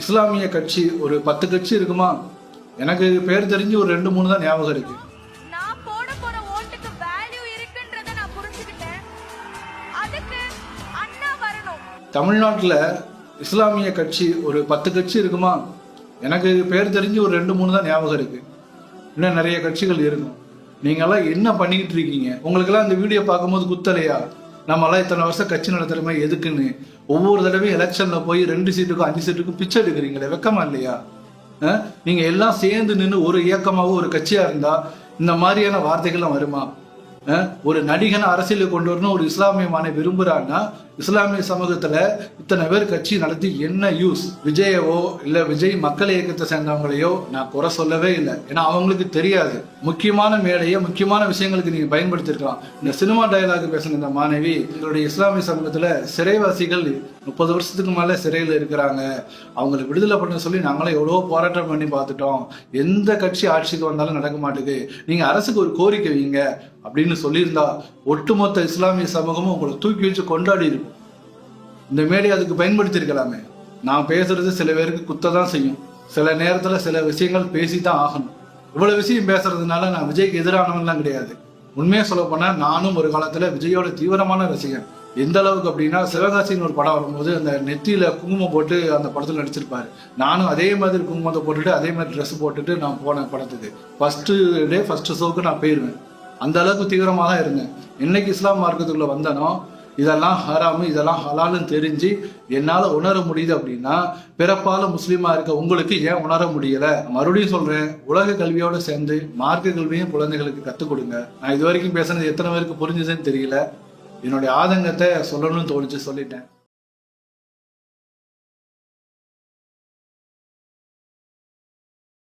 இஸ்லாமிய கட்சி ஒரு 10 கட்சி இருக்குமா? எனக்கு பேர் தெரிஞ்சு ஒரு 2-3 தான் ஞாபகம் இருக்கு. நான் போட போற ஓட்டுக்கு வேல்யூ இருக்குன்றத நான் புரிஞ்சுக்கிட்டேன். அதுக்கு அண்ணா வரணும். தமிழ்நாட்டுல இஸ்லாமிய கட்சி ஒரு 10 கட்சி இருக்குமா? எனக்கு பேர் தெரிஞ்சு ஒரு 2-3 தான் ஞாபகம் இருக்கு. இன்னும் நிறைய கட்சிகள் இருக்கும். நீங்கெல்லாம் என்ன பண்ணிக்கிட்டு இருக்கீங்க? உங்களுக்கெல்லாம் இந்த வீடியோ பார்க்கும்போது குத்தலையா? நம்மளாம் இத்தனை வருஷம் கட்சி நடத்துறமே எதுக்குன்னு ஒவ்வொரு தடவையும் எலெக்ஷன்ல போய் 2 சீட்டுக்கும் 5 சீட்டுக்கும் பிச்சை எடுக்கிறீங்களே, வெக்கமா இல்லையா? நீங்க எல்லாம் சேர்ந்து நின்று ஒரு இயக்கமாவோ ஒரு கட்சியா இருந்தா இந்த மாதிரியான வார்த்தைகள்லாம் வருமா? ஒரு நடிகனை அரசியலுக்கு கொண்டு வரணும் ஒரு இஸ்லாமிய மானை விரும்புறான்னா இஸ்லாமிய சமூகத்துல இத்தனை பேர் கட்சி நடத்தி என்ன யூஸ்? விஜயவோ இல்ல விஜய் மக்கள் இயக்கத்தை சேர்ந்தவங்களையோ நான் குறை சொல்லவே இல்லை. ஏன்னா அவங்களுக்கு தெரியாது. முக்கியமான மேடையை முக்கியமான விஷயங்களுக்கு நீங்க பயன்படுத்திருக்கலாம். இந்த சினிமா டயலாக் பேசுன இந்த மாணவி எங்களுடைய இஸ்லாமிய சமூகத்துல சிறைவாசிகள் 30 வருஷத்துக்கு மேல சிறையில் இருக்கிறாங்க, அவங்களுக்கு விடுதலை பண்ண சொல்லி நாங்களும் எவ்வளவோ போராட்டம் பண்ணி பார்த்துட்டோம், எந்த கட்சி ஆட்சிக்கு வந்தாலும் நடக்க மாட்டேங்குது, நீங்க அரசுக்கு ஒரு கோரிக்கை வைங்க அப்படின்னு சொல்லியிருந்தா ஒட்டுமொத்த இஸ்லாமிய சமூகமும் உங்களை தூக்கி வச்சு கொண்டாடி இருக்கும். இந்த மேடை அதுக்கு பயன்படுத்தி இருக்கலாமே. நான் பேசுறது சில பேருக்கு குத்ததான் செய்யும். சில நேரத்துல சில விஷயங்கள் பேசித்தான் ஆகணும். இவ்வளவு விஷயம் பேசுறதுனால நான் விஜய்க்கு எதிரானவன்லாம் கிடையாது. உண்மையா சொல்ல போனா நானும் ஒரு காலத்துல விஜயோட தீவிரமான ரசிகன். எந்த அளவுக்கு அப்படின்னா, சிவகாசின்னு ஒரு படம் வரும்போது அந்த நெத்தியில குங்குமம் போட்டு அந்த படத்துல நடிச்சிருப்பாரு. நானும் அதே மாதிரி குங்குமத்தை போட்டுட்டு அதே மாதிரி ட்ரெஸ் போட்டுட்டு நான் போனேன் படத்துக்கு. ஃபர்ஸ்ட் ஷோக்கு நான் போயிருவேன். அந்த அளவுக்கு தீவிரமாக தான் இருந்தேன். இன்னைக்கு இஸ்லாம் மார்க்கத்துக்குள்ள வந்தனோ இதெல்லாம் ஹராமு இதெல்லாம் ஹலாலுன்னு தெரிஞ்சு என்னால் உணர முடியுது அப்படின்னா பிறப்பால முஸ்லீமா இருக்க உங்களுக்கு ஏன் உணர முடியல? மறுபடியும் சொல்றேன், உலக கல்வியோட சேர்ந்து மார்க்க கல்வியும் குழந்தைகளுக்கு கற்றுக் கொடுங்க. நான் இது வரைக்கும் பேசுனது எத்தனை பேருக்கு புரிஞ்சுதுன்னு தெரியல. என்னுடைய ஆதங்கத்தை சொல்லணும்னு தோணுச்சு, சொல்லிட்டேன்.